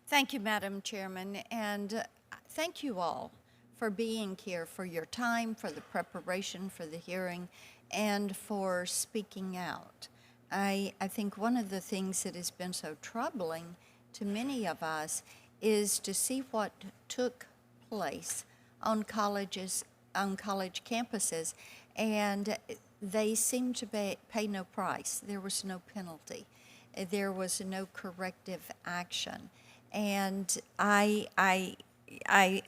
Thank you, Madam Chairman, and thank you all for being here, for your time, for the preparation for the hearing, and for speaking out. I think one of the things that has been so troubling to many of us is to see what took place on college campuses, and they seemed to pay no price. There was no penalty. There was no corrective action. And I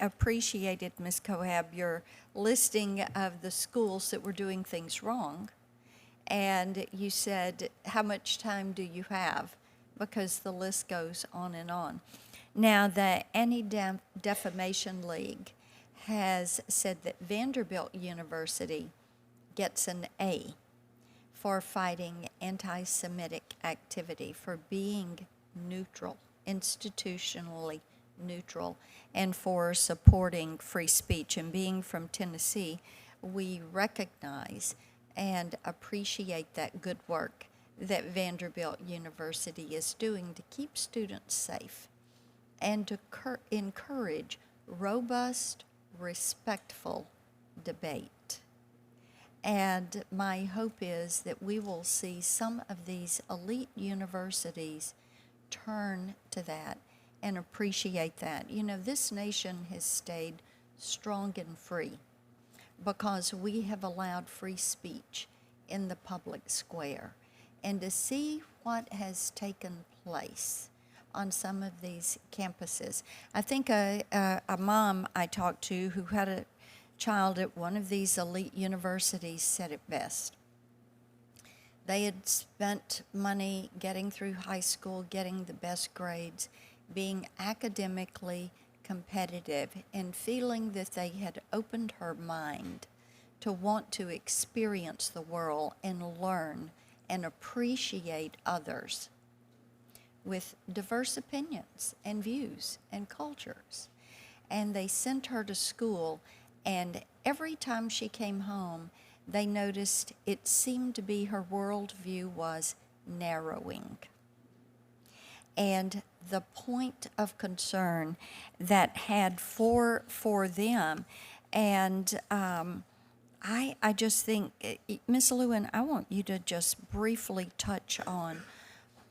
appreciated, Ms. Cohab, your listing of the schools that were doing things wrong. And you said, how much time do you have? Because the list goes on and on. Now, the Anti-Defamation League has said that Vanderbilt University gets an A for fighting anti-Semitic activity, for being neutral, institutionally neutral, and for supporting free speech. And being from Tennessee, we recognize and appreciate that good work that Vanderbilt University is doing to keep students safe and to encourage robust, respectful debate. And my hope is that we will see some of these elite universities turn to that and appreciate that. You know, this nation has stayed strong and free because we have allowed free speech in the public square. And to see what has taken place on some of these campuses. I think a mom I talked to who had a child at one of these elite universities said it best. They had spent money getting through high school, getting the best grades, being academically competitive, and feeling that they had opened her mind to want to experience the world and learn and appreciate others with diverse opinions and views and cultures. And they sent her to school, and every time she came home, they noticed it seemed to be her worldview was narrowing. And the point of concern that had for them, and I just think, Ms. Lewin, I want you to just briefly touch on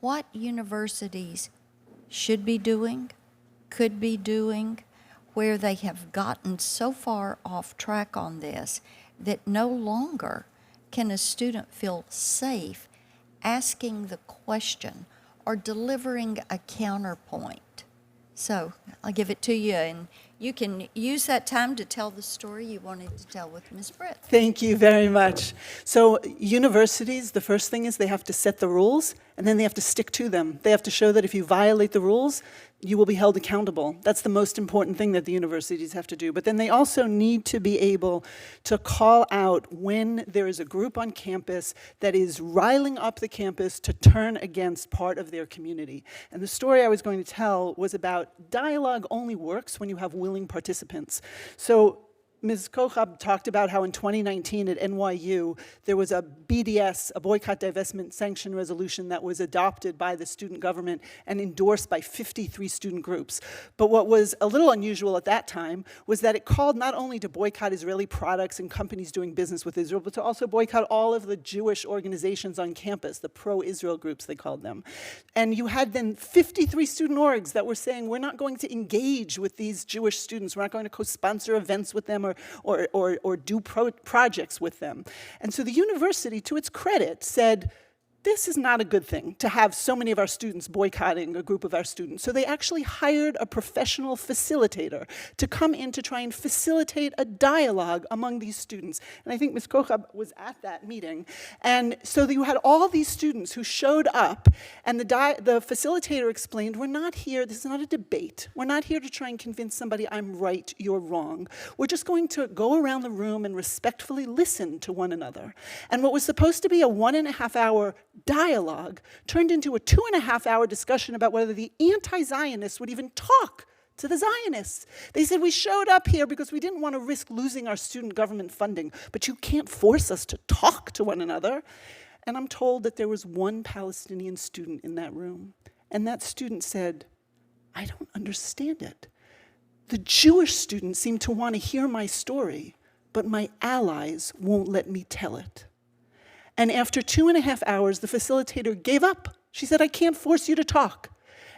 what universities should be doing, could be doing, where they have gotten so far off track on this that no longer can a student feel safe asking the question or delivering a counterpoint. So I'll give it to you, and you can use that time to tell the story you wanted to tell with Ms. Britt. Thank you very much. So universities, the first thing is they have to set the rules, and then they have to stick to them. They have to show that if you violate the rules, you will be held accountable. That's the most important thing that the universities have to do. But then they also need to be able to call out when there is a group on campus that is riling up the campus to turn against part of their community. And the story I was going to tell was about dialogue only works when you have willing participants. So Ms. Kochab talked about how in 2019 at NYU, there was a BDS, a boycott, divestment, sanction resolution that was adopted by the student government and endorsed by 53 student groups. But what was a little unusual at that time was that it called not only to boycott Israeli products and companies doing business with Israel, but to also boycott all of the Jewish organizations on campus, the pro-Israel groups, they called them. And you had then 53 student orgs that were saying, we're not going to engage with these Jewish students, we're not going to co-sponsor events with them or do projects with them. And so the university, to its credit, said, this is not a good thing to have so many of our students boycotting a group of our students. So they actually hired a professional facilitator to come in to try and facilitate a dialogue among these students. And I think Ms. Kochab was at that meeting. And so you had all these students who showed up, and the facilitator explained, we're not here, this is not a debate. We're not here to try and convince somebody I'm right, you're wrong. We're just going to go around the room and respectfully listen to one another. And what was supposed to be a 1.5-hour dialogue turned into a 2.5-hour discussion about whether the anti-Zionists would even talk to the Zionists. They said, we showed up here because we didn't want to risk losing our student government funding, but you can't force us to talk to one another. And I'm told that there was one Palestinian student in that room, and that student said, I don't understand it. The Jewish students seem to want to hear my story, but my allies won't let me tell it. And after 2.5 hours, the facilitator gave up. She said, I can't force you to talk.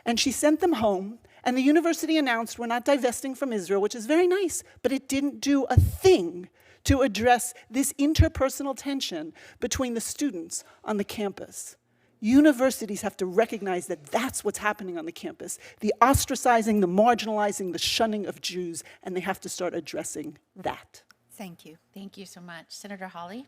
And she sent them home, and the university announced we're not divesting from Israel, which is very nice, but it didn't do a thing to address this interpersonal tension between the students on the campus. Universities have to recognize that that's what's happening on the campus, the ostracizing, the marginalizing, the shunning of Jews, and they have to start addressing that. Thank you. Thank you so much. Senator Hawley?